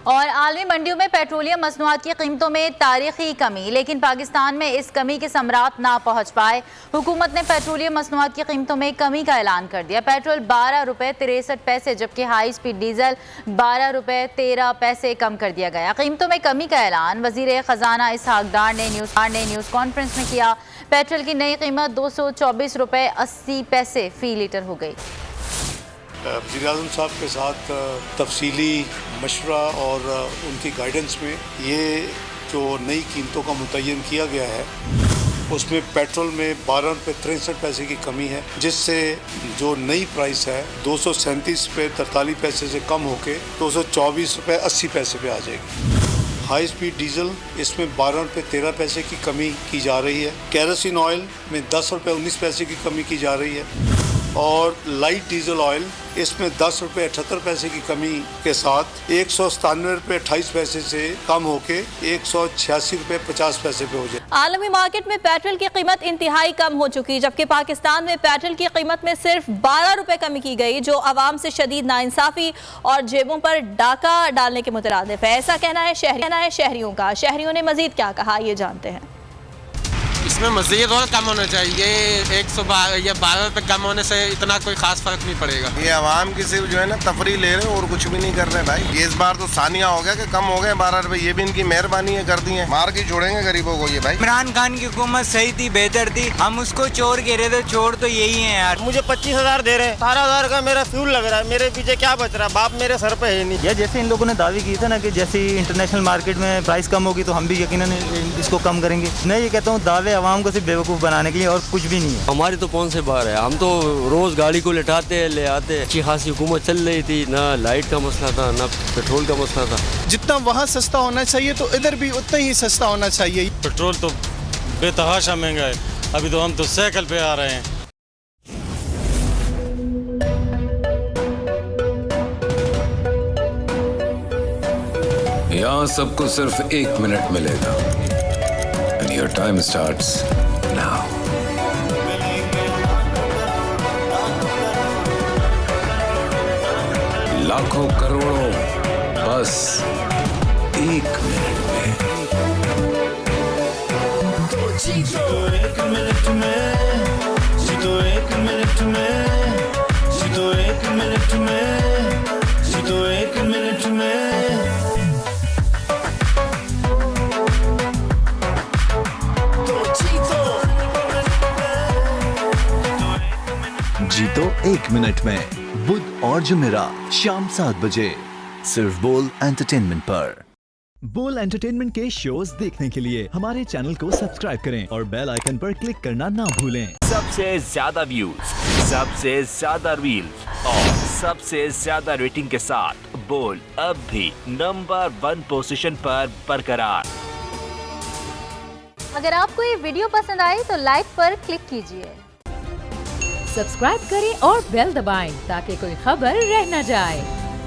और आलमी मंडियों में पेट्रोलियम मसनूआत की कीमतों में तारीखी कमी, लेकिन पाकिस्तान में इस कमी के समरात ना पहुँच पाए। हुकूमत ने पेट्रोलियम मसनूआत की कीमतों में कमी का ऐलान कर दिया। पेट्रोल 12 रुपये 63 पैसे जबकि हाई स्पीड डीजल 12 रुपये 13 पैसे कम कर दिया गया। कीमतों में कमी का ऐलान वजीर खजाना इसहाक डार ने न्यूज़ कॉन्फ्रेंस में किया। पेट्रोल की नई कीमत 224 रुपये 80 पैसे फी लीटर हो गई। वज़ीर आज़म साहब के साथ तफसीली मशवरा और उनकी गाइडेंस में ये जो नई कीमतों का मुतय्यन किया गया है उसमें पेट्रोल में 12 रुपये 63 पैसे की कमी है, जिससे जो नई प्राइस है 237 रुपये 43 पैसे से कम होकर 224 रुपये 80 पैसे पे आ जाएगी। हाई स्पीड डीजल इसमें 12 रुपये 13 पैसे की कमी की जा रही है। केरोसिन ऑयल में 10 रुपये 19 पैसे की कमी की जा रही है और लाइट डीजल ऑयल इसमें 10 रुपये 78 पैसे की कमी के साथ 197 रुपये 28 पैसे से कम होके 186 रुपये 50 पैसे पे हो जाए। आलमी मार्केट में पेट्रोल की कीमत इंतहाई कम हो चुकी, जबकि पाकिस्तान में पेट्रोल की कीमत में सिर्फ 12 रुपये कमी की गई, जो आवाम से शदीद नाइंसाफी और जेबों पर डाका डालने के मुतरादिफ है। ऐसा कहना है शहरियों का। शहरियों ने मजीद क्या कहा, ये जानते हैं। इसमें मज़ीद और कम होना चाहिए। 112 या 12 रुपये कम होने से इतना कोई खास फर्क नहीं पड़ेगा। ये आवाम की सिर्फ जो है ना तफरी ले रहे हैं और कुछ भी नहीं कर रहे भाई। ये इस बार तो सानिया हो गया कि कम हो गए 12 रुपये, ये भी इनकी मेहरबानी है, कर दी है। मार के छोड़ेंगे गरीबों को ये भाई। इमरान खान की हुकूमत सही थी, बेहतर थी। हम उसको चोर कह रहे थे, चोर तो यही है यार। मुझे 25,000 दे रहे हैं, 18,000 का मेरा फ्यूल लग रहा है, मेरे पीछे क्या बच रहा है? बाप मेरे सर पे है नहीं। या जैसे इन लोगों ने दावे किए थे ना कि जैसे इंटरनेशनल मार्केट में प्राइस कम होगी तो हम भी यकीनन इसको कम करेंगे। मैं ये कहता हूँ दावे आवाम को सिर्फ बेवकूफ़ बनाने के लिए और कुछ भी नहीं है। हमारी तो कौन से बार है, हम तो रोज गाड़ी को लेटाते ले आते। अच्छी खासी हुकूमत चल रही थी, ना लाइट का मसला था ना पेट्रोल का मसला था। जितना वहाँ सस्ता होना चाहिए तो इधर भी उतना ही सस्ता होना चाहिए। पेट्रोल तो बेतहाशा महंगा है, अभी तो हम तो साइकिल पे आ रहे हैं। यहाँ सबको सिर्फ 1 मिनट मिलेगा। And your time starts now. लाखों करोड़ों बस 1 मिनट में। जीतो 1 मिनट में, जीतो 1 मिनट में, जीतो 1 मिनट में, जीतो 1 मिनट में। जीतो 1 मिनट में, बुध और जुमेरात शाम 7 बजे सिर्फ बोल एंटरटेनमेंट पर। बोल एंटरटेनमेंट के शोज देखने के लिए हमारे चैनल को सब्सक्राइब करें और बेल आइकन पर क्लिक करना ना भूलें। सबसे ज्यादा व्यूज, सबसे ज्यादा रील्स और सबसे ज्यादा रेटिंग के साथ बोल अब भी नंबर 1 पोजीशन पर बरकरार। अगर आपको ये वीडियो पसंद आई तो लाइक पर क्लिक कीजिए, सब्सक्राइब करें और बेल दबाएं ताकि कोई खबर रह न जाए।